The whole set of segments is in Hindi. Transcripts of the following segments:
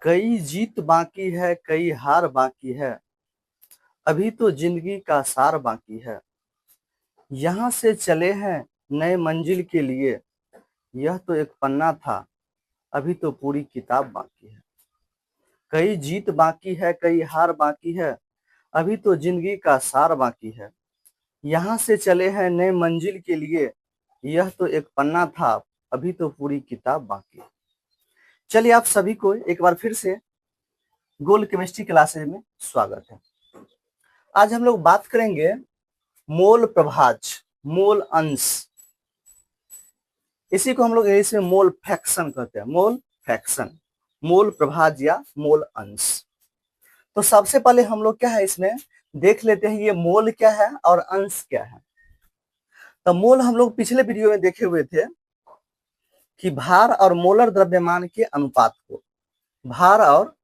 कई जीत बाकी है, कई हार बाकी है, अभी तो जिंदगी का सार बाकी है। यहाँ से चले हैं नए मंजिल के लिए, यह तो एक पन्ना था, अभी तो पूरी किताब बाकी है। कई जीत बाकी है, कई हार बाकी है, अभी तो जिंदगी का सार बाकी है। यहाँ से चले हैं नए मंजिल के लिए, यह तो एक पन्ना था, अभी तो पूरी किताब बाकी है। चलिए आप सभी को एक बार फिर से गोल्ड केमिस्ट्री क्लासेज में स्वागत है। आज हम लोग बात करेंगे मोल प्रभाज, मोल अंश। इसी को हम लोग इंग्लिश में मोल फ्रैक्शन कहते हैं। मोल फ्रैक्शन, मोल प्रभाज या मोल अंश। तो सबसे पहले हम लोग क्या है इसमें देख लेते हैं, ये मोल क्या है और अंश क्या है। तो मोल हम लोग पिछले वीडियो में देखे हुए थे कि भार और मोलर द्रव्यमान के अनुपात को, भार और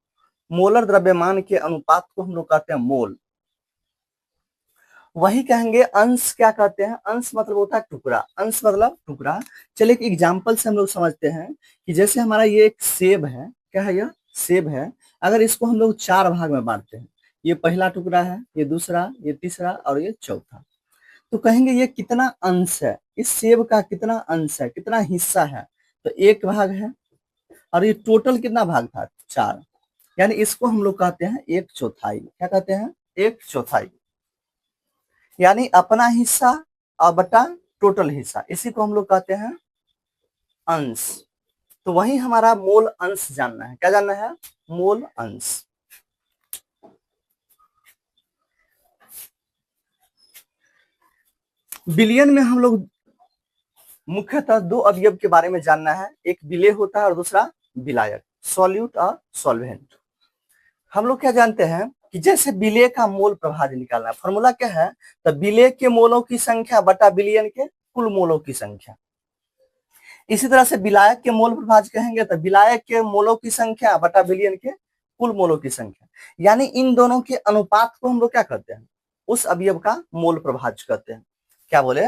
मोलर द्रव्यमान के अनुपात को हम लोग कहते हैं मोल। वही कहेंगे अंश क्या कहते हैं। अंश मतलब होता है टुकड़ा, अंश मतलब टुकड़ा। चलिए एक एग्जांपल से हम लोग समझते हैं कि जैसे हमारा ये एक सेब है, क्या है यह सेब है। अगर इसको हम लोग 4 भाग में बांटते हैं, ये पहला टुकड़ा है, ये दूसरा, ये तीसरा और ये चौथा, तो कहेंगे ये कितना अंश है, इस सेब का कितना अंश है, कितना हिस्सा है। तो 1 भाग है और ये टोटल कितना भाग था 4, यानी इसको हम लोग कहते हैं 1/4। क्या कहते हैं 1/4, यानी अपना हिस्सा और बटा टोटल हिस्सा, इसी को हम लोग कहते हैं अंश। तो वही हमारा मोल अंश जानना है। क्या जानना है? मोल अंश। बिलियन में हम लोग मुख्यतः 2 अवयव के बारे में जानना है, एक विलेय होता है और दूसरा विलायक, सॉल्यूट और सॉल्वेंट। हम लोग क्या जानते हैं कि जैसे विलेय का मोल प्रभाज निकालना है, फॉर्मूला क्या है? तो विलेय के मोलों की संख्या बटा विलयन के कुल मोलों की संख्या। इसी तरह से विलायक के मोल प्रभाज कहेंगे तो विलायक के मोलों की संख्या बटा विलयन के कुल मोलों की संख्या, यानी इन दोनों के अनुपात को हम लोग क्या कहते हैं? उस अवयव का मोल प्रभाज कहते हैं। क्या बोले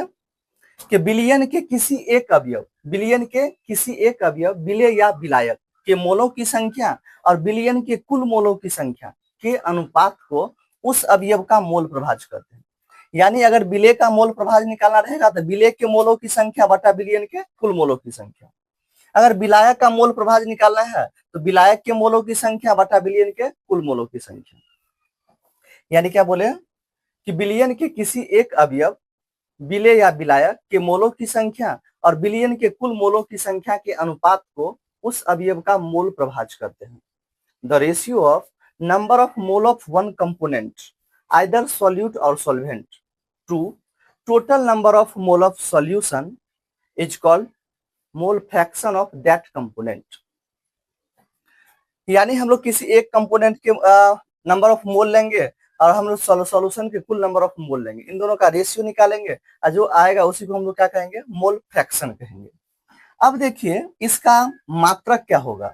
कि विलयन के किसी एक अवयव, विलयन के किसी एक अवयव विलेय या विलायक के मोलों की संख्या और विलयन के कुल मोलों की संख्या के अनुपात को उस अवयव का मोल प्रभाज कहते हैं। यानी अगर विलेय का मोल प्रभाज निकालना रहेगा तो विलेय के मोलों की संख्या बटा विलयन के कुल मोलों की संख्या। अगर विलायक का मोल प्रभाज निकालना है तो विलायक के मोलों की संख्या बटा विलयन के कुल मोलों की संख्या। यानी क्या बोले कि विलयन के किसी एक अवयव विलेय या विलायक के मोलों की संख्या और विलयन के कुल मोलों की संख्या के अनुपात को उस अवयव का मोल प्रभाज करते हैं। The ratio of number of mole of one component either solute or solvent to total number of mole of solution is called mole fraction of that component. यानी हम लोग किसी एक कंपोनेंट के नंबर ऑफ मोल लेंगे और हम लोग सॉल्यूशन के कुल नंबर ऑफ मोल लेंगे, इन दोनों का रेशियो निकालेंगे और जो आएगा उसी को हम लोग क्या कहेंगे? मोल फ्रैक्शन कहेंगे। अब देखिए इसका मात्रक क्या होगा।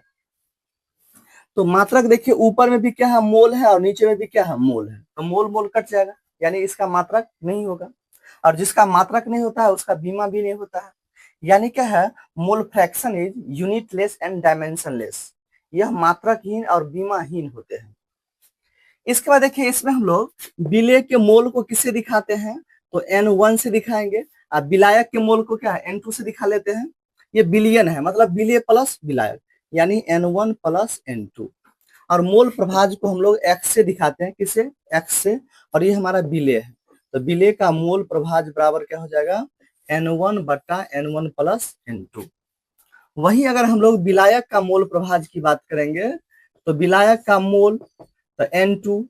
तो मात्रक देखिए ऊपर में भी क्या है? मोल है और नीचे में भी क्या है? मोल है। तो मोल मोल कट जाएगा, यानी इसका मात्रक नहीं होगा। और जिसका मात्रक नहीं होता है उसका बीमा भी नहीं होता है। यानी क्या है? Mole fraction is unitless and dimensionless. यह मात्रकहीन और बीमाहीन होते हैं। इसके बाद देखिए इसमें हम लोग विलेय के मोल को किससे दिखाते हैं? तो N1 से दिखाएंगे और विलायक के मोल को क्या है? N2 से दिखा लेते हैं। ये बिलियन है, मतलब विलेय प्लस विलायक, यानी N1 प्लस N2। और मोल प्रभाज को हम लोग X से दिखाते हैं। किसे? X से। और ये हमारा विलेय है, तो विलेय का मोल प्रभाज बराबर क्या हो जाएगा? N1 बटा N1 प्लस N2। वही अगर हम लोग विलायक का मोल प्रभाज की बात करेंगे तो विलायक का मोल तो N2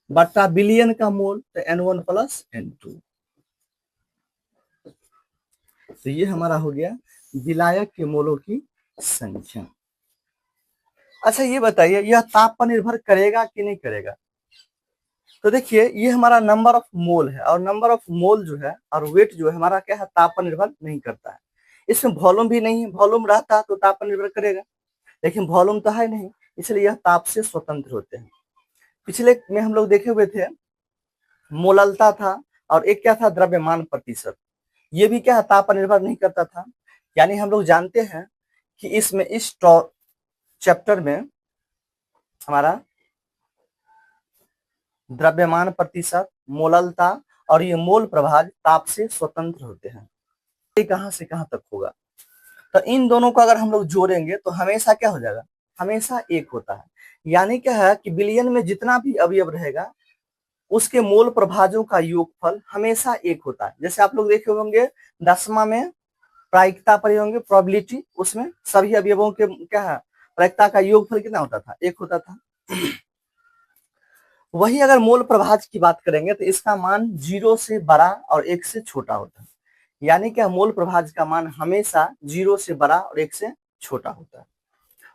बटा विलयन का मोल तो N1 प्लस N2। तो ये हमारा हो गया विलायक के मोलों की संख्या। अच्छा ये बताइए यह ताप पर निर्भर करेगा कि नहीं करेगा? तो देखिए ये हमारा नंबर ऑफ मोल है और नंबर ऑफ मोल जो है और वेट जो है हमारा क्या है? ताप पर निर्भर नहीं करता है। इसमें वॉल्यूम भी नहीं है, वॉल्यूम रहता तो ताप पर निर्भर करेगा, लेकिन वॉल्यूम तो है नहीं, इसलिए यह ताप से स्वतंत्र होते हैं। पिछले में हम लोग देखे हुए थे मोललता था और एक क्या था? द्रव्यमान प्रतिशत। ये भी क्या है? ताप पर निर्भर नहीं करता था। यानी हम लोग जानते हैं कि इसमें इस चैप्टर में हमारा द्रव्यमान प्रतिशत, मोललता और ये मोल प्रभाज ताप से स्वतंत्र होते हैं। ये कहां से कहां तक होगा, तो इन दोनों को अगर हम लोग जोड़ेंगे तो हमेशा क्या हो जाएगा, हमेशा एक होता है। यानी क्या है कि विलयन में जितना भी अवयव रहेगा उसके मोल प्रभाजों का योगफल हमेशा एक होता है। जैसे आप लोग देखे होंगे 10वां में प्रायिकता पढ़े होंगे, प्रोबेबिलिटी, उसमें सभी अवयवों के क्या है, प्रायिकता का योगफल कितना होता था, एक होता था। वही अगर मोल प्रभाज की बात करेंगे तो इसका मान 0 से बड़ा और 1 से छोटा होता है। यानी कि मोल प्रभाज का मान हमेशा 0 से बड़ा और 1 से छोटा होता है।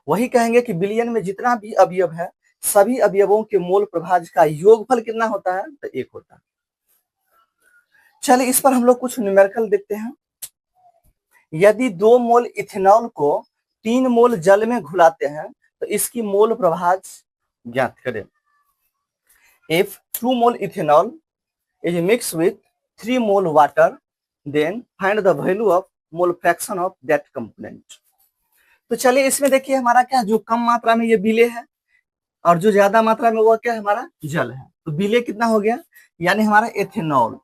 वही कहेंगे कि विलयन में जितना भी अवयव है सभी अवयवों के मोल प्रभाज का योगफल कितना होता है, तो 1 होता है। चलिए इस पर हम लोग कुछ न्यूमेरिकल देखते हैं। यदि 2 मोल इथेनॉल को 3 मोल जल में घुलाते हैं तो इसकी मोल प्रभाज ज्ञात करें। If 2 mole ethanol is mixed with 3 mole water, then find the value of mole fraction of that component। तो चलिए इसमें देखिए हमारा क्या, जो कम मात्रा में ये विलेय है और जो ज्यादा मात्रा में वो क्या है, हमारा जल है। तो विलेय कितना हो गया, यानी हमारा एथेनॉल,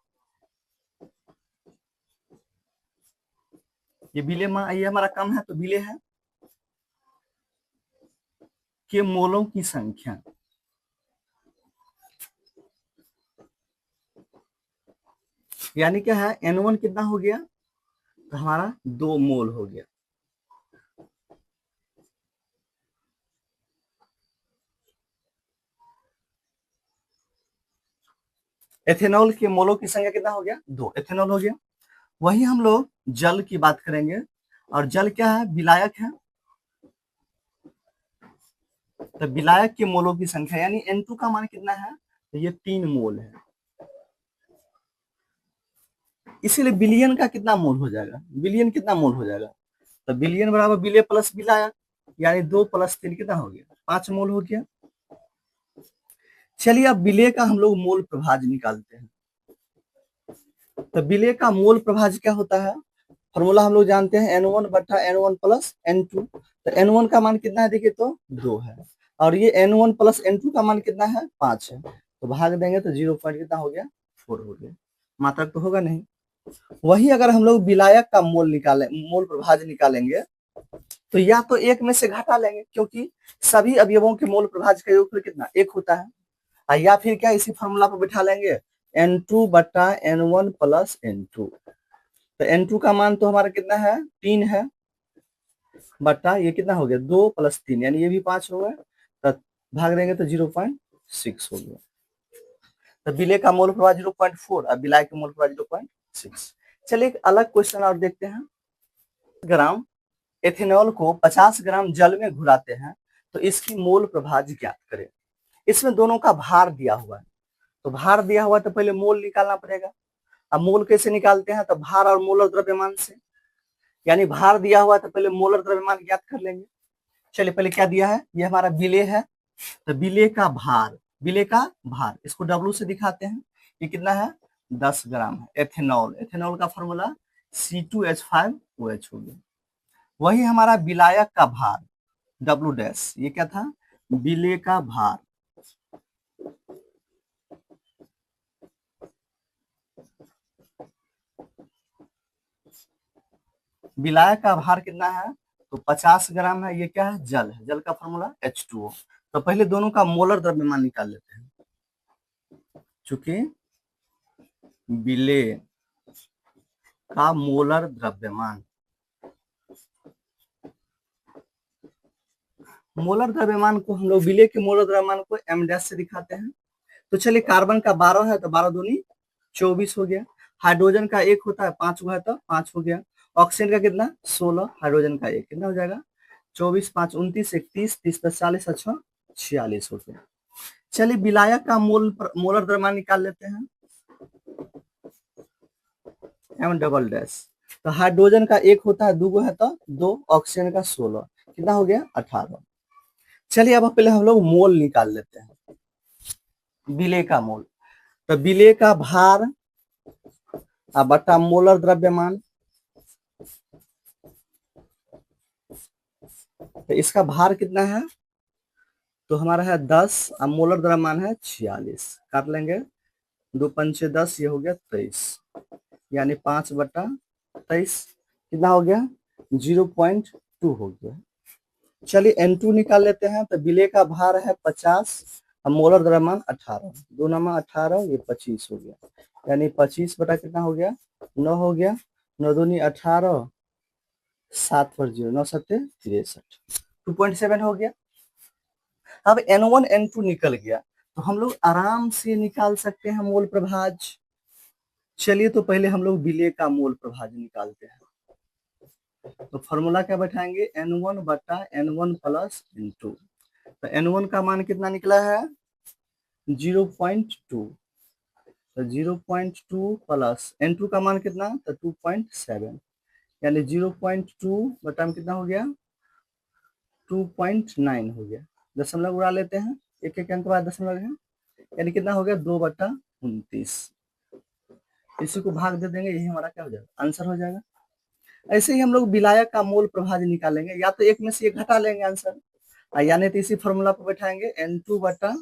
ये विलेय ये हमारा कम है तो विलेय है के मोलों की संख्या, यानी क्या है, N1 कितना हो गया, तो हमारा 2 मोल हो गया। एथेनॉल के मोलों की संख्या कितना हो गया, 2 एथेनॉल हो गया। वही हम लोग जल की बात करेंगे, और जल क्या है, विलायक है, तो विलायक के मोलों की संख्या यानी N2 का मान कितना है, तो ये 3 मोल है। इसीलिए विलियन का कितना मोल हो जाएगा, विलियन कितना मोल हो जाएगा, तो विलियन बराबर विलेय प्लस विलायक, यानी 2 + 3 कितना हो गया, 5 मोल हो गया। चलिए अब विलेय का हम लोग मोल प्रभाज निकालते हैं। तो विलेय का मोल प्रभाज क्या होता है, फॉर्मूला हम लोग जानते हैं N1 बटा N1 + N2। तो N1 का मान कितना है, देखिए तो 2 है, और ये N1 + N2 का मान कितना है, 5 है। तो भाग देंगे तो 0 पॉइंट कितना हो गया, 4 हो गया, मात्रक तो होगा नहीं। वही अगर हम लोग विलायक का मोल निकालें, मोल प्रभाज निकालेंगे, तो या तो एक में से घटा लेंगे क्योंकि सभी अवयवों के मोल प्रभाज का योगफल कितना, 1 होता है, या फिर क्या इसी फॉर्मूला पर बैठा लेंगे N2 बटा N1 + N2। तो N2 का मान तो हमारा कितना है, 3 है, बटा ये कितना हो गया, 2 + 3 यानी ये भी 5 हो गया, तो भाग देंगे तो 0.6 हो गया। तो विलेय का मोल प्रभाव 0.4 और विलाय का मोल प्रभाव 0.6। चलिए एक अलग क्वेश्चन और देखते हैं। ग्राम एथेनॉल को 50 ग्राम जल में घुलाते हैं तो इसकी मोल प्रभाज ज्ञात करें। इसमें दोनों का भार दिया हुआ है, तो भार दिया हुआ तो पहले मोल निकालना पड़ेगा। अब मोल कैसे निकालते हैं, तो भार और मोलर द्रव्यमान से, यानी भार दिया हुआ तो पहले मोलर द्रव्यमान ज्ञात कर लेंगे। चलिए पहले क्या दिया है, ये हमारा विलेय है, तो विलेय का भार, विलेय का भार इसको W से दिखाते हैं, ये कितना है, 10 ग्राम है। एथेनॉल, एथेनॉल का फॉर्मूला C2H5OH हो गया। वही हमारा विलायक का भार W', ये क्या था, विलेय का भार, विलायक का भार कितना है, तो 50 ग्राम है। ये क्या है, जल है, जल का फॉर्मूला H2O। तो पहले दोनों का मोलर द्रव्यमान निकाल लेते हैं। चूंकि विलेय का मोलर द्रव्यमान, मोलर द्रव्यमान को हम लोग विलेय के मोलर द्रव्यमान को M' से दिखाते हैं। तो चलिए कार्बन का 12 है तो 12 दूनी 24 हो गया। हाइड्रोजन का 1 होता है, 5 हुआ है तो 5 हो गया। ऑक्सीजन का कितना, 16, हाइड्रोजन का 1, कितना हो जाएगा, 24, 5, 29, 31, 30 + 40, अच्छा 46 हो गया। चलिए विलायक का मोलर द्रव्यमान निकाल लेते हैं, M'। तो हाइड्रोजन का 1 होता है, 2 है तो 2, ऑक्सीजन का 16, कितना हो गया, 18। चलिए अब पहले हम लोग मोल निकाल लेते हैं, विलेय का मोल। तो विलेय का भार बटा मोलर द्रव्यमान, तो इसका भार कितना है, तो हमारा है 10, अब मोलर द्रव्यमान है 46, काट लेंगे, 2 पंचे 10, ये हो गया 23, यानी 5/23 कितना हो गया, 0.2 हो गया। चलिए N2 निकाल लेते हैं। तो विलेय का भार है 50, अब मोलर द्रव्यमान 18, 2 नमा 18, ये 25 हो गया, यानी 25 बटा कितना हो गया, 9 हो गया, 9 दूनी 18, 7 पर 0, 9 सत्ते 63, 2.7 हो गया। अब N1 N2 निकल गया, तो हम लोग आराम से निकाल सकते हैं मोल प्रभाज। चलिए तो पहले हम लोग विलेय का मोल प्रभाज निकालते हैं। तो फॉर्मूला क्या बैठाएंगे, N1 बटा N1 प्लस N2। तो N1 का मान कितना निकला है, 0.2, तो 0.2 प्लस N2 का मान कितना, तो 2.7, यानी 0.2 बटा में कितना हो गया, 2.9 हो गया। दशमलव उड़ा लेते हैं, एक एक अंक के बाद दशमलव है, यानी कितना हो गया, 2/29। इसी को भाग दे देंगे, यही हमारा क्या हो जाएगा, आंसर हो जाएगा। ऐसे ही हम लोग विलायक का मोल प्रभाज निकालेंगे, या तो एक में से एक घटा लेंगे आंसर, यानी तो इसी फॉर्मूला पर बैठाएंगे N2 बटा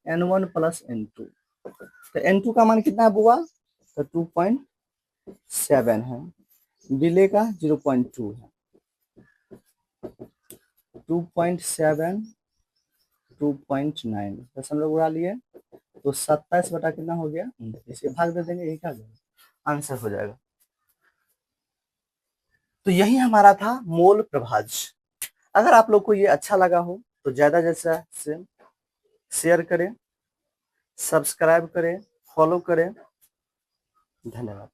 N1 प्लस N2। तो N2 का मान कितना है बुआ, तो 2.7 है, विलेय का 0.2 है, 2.7, 2.9, दशमलव उड़ा लिए, तो 27 बटा कितना हो गया, इसे भाग दे देंगे, यही क्या आंसर हो जाएगा। तो यही हमारा था मोल प्रभाज। अगर आप लोग को ये अच्छा लगा हो तो ज्यादा जैसा से शेयर करें, सब्सक्राइब करें, फॉलो करें। धन्यवाद।